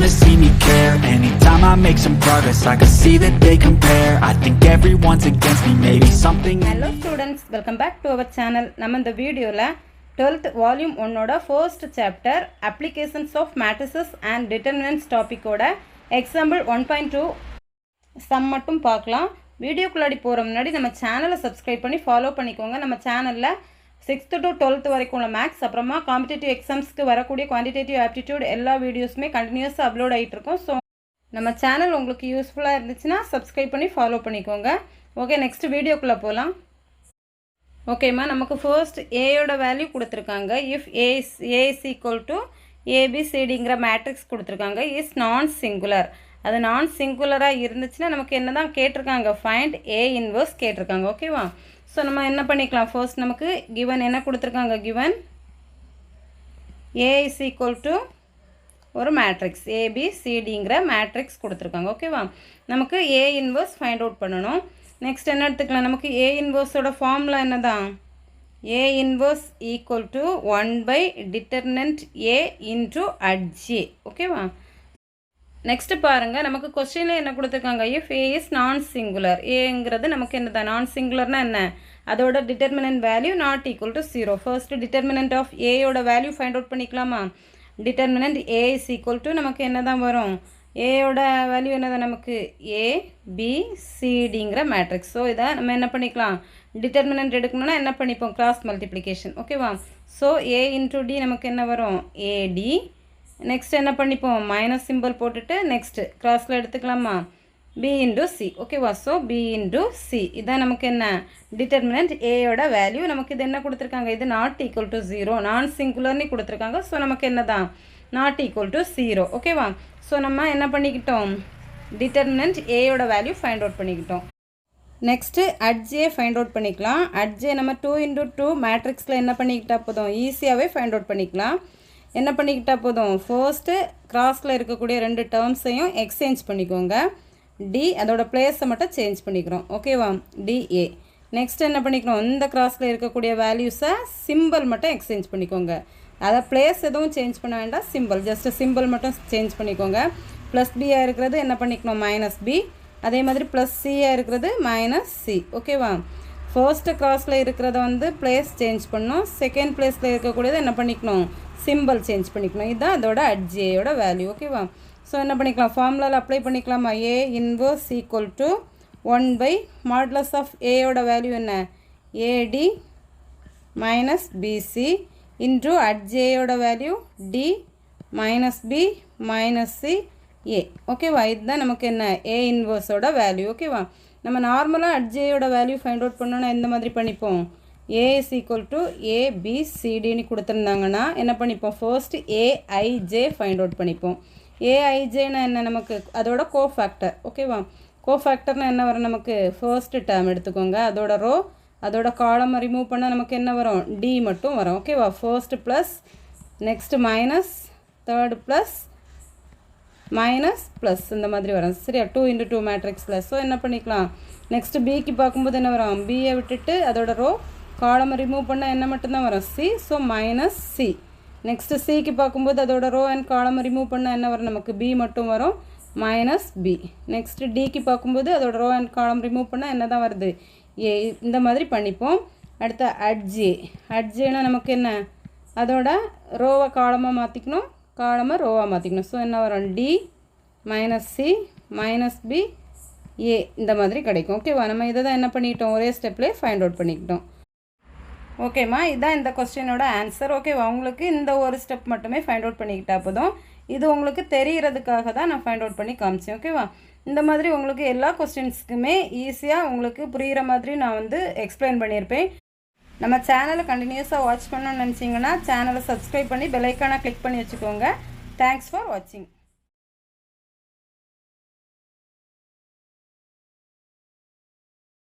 wanna see me care. Anytime I make some progress, I can see that they compare. I think everyone's against me, maybe something. Hello students, welcome back to our channel. நம்ம இந்த வீடியோல 12th volume 1ஓட first chapter applications of matrices and determinants டாபிக்கோட example 1.2 sum மட்டும் பார்க்கலாம். வீடியோக்குள்ளாடி போற முன்னாடி நம்ம சேனலை subscribe பண்ணி ஃபாலோ பண்ணிக்கோங்க. நம்ம சேனல்ல 6th to 12th வரைக்கும் உள்ள மேக்ஸ் அப்புறமா காம்படிட்டிவ் எக்ஸாம்ஸ்க்கு வரக்கூடிய குவான்டிடேட்டிவ் ஆப்டிடியூட் எல்லா வீடியோஸுமே கண்டினியூஸாக அப்லோட் ஆகிட்டு இருக்கும். ஸோ நம்ம சேனல் உங்களுக்கு யூஸ்ஃபுல்லாக இருந்துச்சுன்னா சப்ஸ்கிரைப் பண்ணி ஃபாலோ பண்ணிக்கோங்க. ஓகே, நெக்ஸ்ட் வீடியோக்குள்ளே போகலாம். ஓகேம்மா, நமக்கு ஃபர்ஸ்ட் ஏயோட வேல்யூ கொடுத்துருக்காங்க. If A is equal to ஏபிசிடிங்கிற மேட்ரிக்ஸ் கொடுத்துருக்காங்க. Is non singular. அது நான் சிங்குலராக இருந்துச்சுன்னா நமக்கு என்ன தான் கேட்டிருக்காங்க, ஃபைண்ட் ஏ இன்வர்ஸ் கேட்டிருக்காங்க. ஓகேவா? ஸோ நம்ம என்ன பண்ணிக்கலாம், ஃபர்ஸ்ட் நமக்கு கிவன் என்ன கொடுத்துருக்காங்க, given A is equal to ஒரு மேட்ரிக்ஸ் ஏபிசிடிங்கிற மேட்ரிக்ஸ் கொடுத்துருக்காங்க. ஓகேவா? நமக்கு ஏ இன்வர்ஸ் ஃபைண்ட் அவுட் பண்ணணும். நெக்ஸ்ட் என்ன எடுத்துக்கலாம், நமக்கு ஏ இன்வர்ஸோட ஃபார்முலா என்ன தான், A inverse equal to 1 determinant A into adj. ஓகேவா? நெக்ஸ்ட் பாருங்கள், நமக்கு கொஸ்டினில் என்ன கொடுத்துருக்காங்க, if A is non singular. ஏங்கிறது நமக்கு என்ன தான், நான் சிங்குலர்னா என்ன, அதோட determinant value not equal to 0. First determinant of ஏயோட வேல்யூ ஃபைண்ட் அவுட் பண்ணிக்கலாமா. Determinant A is equal to நமக்கு என்ன தான் வரும், ஏயோட வேல்யூ என்ன தான் நமக்கு ஏபிசிடிங்கிற மேட்ரிக்ஸ். ஸோ இதை நம்ம என்ன பண்ணிக்கலாம், டிட்டர்மினன்ட் எடுக்கணும்னா என்ன பண்ணிப்போம், கிராஸ் மல்டிப்ளிகேஷன். ஓகேவா? ஸோ ஏ இன்டூ டி நமக்கு என்ன வரும், ஏடி. நெக்ஸ்ட் என்ன பண்ணிப்போம், மைனஸ் சிம்பிள் போட்டுட்டு நெக்ஸ்ட் கிராஸில் எடுத்துக்கலாமா, பி இன்டு சி. ஓகேவா? ஸோ பி இன்டு சி இதான் நமக்கு என்ன, டிட்டர்மினன்ட் ஏயோட வேல்யூ. நமக்கு இது என்ன கொடுத்துருக்காங்க, இது நாட் ஈக்குவல் டு 0, நான் சிங்குலர்னு கொடுத்துருக்காங்க. ஸோ நமக்கு என்ன தான், நாட் ஈக்குவல் டு 0. ஓகேவா? ஸோ நம்ம என்ன பண்ணிக்கிட்டோம், டிட்டர்மினன்ட் ஏயோட வேல்யூ ஃபைண்ட் அவுட் பண்ணிக்கிட்டோம். நெக்ஸ்ட்டு அட்ஜே ஃபைண்ட் அவுட் பண்ணிக்கலாம். அட்ஜே நம்ம 2 இன்டு 2 மேட்ரிக்ஸில் என்ன பண்ணிக்கிட்டா போதும், ஈஸியாகவே ஃபைண்ட் அவுட் பண்ணிக்கலாம். என்ன பண்ணிக்கிட்டா போதும், ஃபர்ஸ்ட்டு கிராஸில் இருக்கக்கூடிய 2 டேர்ம்ஸையும் எக்ஸ்சேஞ்ச் பண்ணிக்கோங்க. டி அதோட பிளேஸை மட்டும் சேஞ்ச் பண்ணிக்கிறோம். ஓகேவா? டிஏ. நெக்ஸ்ட் என்ன பண்ணிக்கிறோம், இந்த கிராஸில் இருக்கக்கூடிய வேல்யூஸை சிம்பிள் மட்டும் எக்ஸ்சேஞ்ச் பண்ணிக்கோங்க. அதை பிளேஸ் எதுவும் சேஞ்ச் பண்ண வேண்டாம், சிம்பிள் ஜஸ்ட் சிம்பிள் மட்டும் சேஞ்ச் பண்ணிக்கோங்க. ப்ளஸ் பியாக இருக்கிறது என்ன பண்ணிக்கணும், மைனஸ் பி. அதே மாதிரி ப்ளஸ் சியாக இருக்கிறது மைனஸ் சி. ஓகேவா? ஃபர்ஸ்ட்டு கிராஸில் இருக்கிறத வந்து பிளேஸ் சேஞ்ச் பண்ணணும். செகண்ட் பிளேஸில் இருக்கக்கூடியது என்ன பண்ணிக்கணும், சிம்பிள் சேஞ்ச் பண்ணிக்கணும். இதுதான் அதோட அட்ஜேயோட வேல்யூ. ஓகேவா? ஸோ என்ன பண்ணிக்கலாம், ஃபார்முலாவில் அப்ளை பண்ணிக்கலாமா, A inverse equal to 1 modulus of ஏயோட வேல்யூ என்ன, ஏடி மைனஸ் பிசி இன்டு அட்ஜேயோட value D minus B minus C A. ஓகேவா? இதுதான் நமக்கு என்ன, ஏ இன்வர்ஸோட வேல்யூ. ஓகேவா? நம்ம நார்மலாக அட்ஜேயோட வேல்யூ ஃபைண்ட் அவுட் பண்ணோன்னா எந்த மாதிரி பண்ணிப்போம், ஏ இஸ் ஈக்குவல் டு ஏபிசிடின்னு கொடுத்துருந்தாங்கன்னா என்ன பண்ணிப்போம், ஃபர்ஸ்ட் ஏஐஜே ஃபைண்ட் அவுட் பண்ணிப்போம். ஏஐஜேன்னா என்ன, நமக்கு அதோட கோஃபேக்டர். ஓகேவா? கோஃபேக்டர்னால் என்ன வரும், நமக்கு ஃபர்ஸ்ட்டு டேர்ம் எடுத்துக்கோங்க, அதோட ரோ அதோட காலமை ரிமூவ் பண்ணால் நமக்கு என்ன வரும், டி மட்டும் வரும். ஓகேவா? First plus next minus third plus minus plus இந்த மாதிரி வரும். சரியா? 2 இன்டு 2 மேட்ரிக்ஸில். ஸோ என்ன பண்ணிக்கலாம், நெக்ஸ்ட்டு பிக்கு பார்க்கும்போது என்ன வரும், பியை விட்டுட்டு அதோட ரோ காலமை ரிமூவ் பண்ணால் என்ன மட்டும்தான் வரும், C. So minus C. Next சிக்கு பார்க்கும்போது அதோட ரோ அண்ட் காலமை ரிமூவ் பண்ணால் என்ன வரும், நமக்கு பி மட்டும் வரும், மைனஸ் பி. நெக்ஸ்ட்டு டிக்கு பார்க்கும்போது அதோட ரோ அண்ட் காலம் ரிமூவ் பண்ணால் என்ன தான் வருது, ஏ. இந்த மாதிரி பண்ணிப்போம். அடுத்த அட்ஜே. அட்ஜேனா நமக்கு என்ன, அதோட ரோவை காலமாக மாற்றிக்கணும், காலமை ரோவாக மாற்றிக்கணும். ஸோ என்ன வரும், D minus C minus B A இந்த மாதிரி கிடைக்கும். ஓகேவா? நம்ம இதை தான் என்ன பண்ணிக்கிட்டோம், ஒரே ஸ்டெப்லேயே ஃபைண்ட் அவுட் பண்ணிக்கிட்டோம். ஓகேம்மா, இதுதான் இந்த கொஸ்டினோட ஆன்சர். ஓகேவா? உங்களுக்கு இந்த ஒரு ஸ்டெப் மட்டுமே ஃபைண்ட் அவுட் பண்ணிக்கிட்டா போதும். இது உங்களுக்கு தெரிகிறதுக்காக தான் நான் ஃபைண்ட் அவுட் பண்ணி காமிச்சேன். ஓகேவா? இந்த மாதிரி உங்களுக்கு எல்லா கொஸ்டின்ஸுக்குமே ஈஸியாக உங்களுக்கு புரிகிற மாதிரி நான் வந்து எக்ஸ்பிளைன் பண்ணியிருப்பேன். நம்ம சேனலை கண்டினியூஸாக வாட்ச் பண்ணணும்னு நினச்சிங்கன்னா சேனலை சப்ஸ்கிரைப் பண்ணி பெல் ஐக்கானை கிளிக் பண்ணி வச்சுக்கோங்க. தேங்க்ஸ் ஃபார் வாட்சிங்.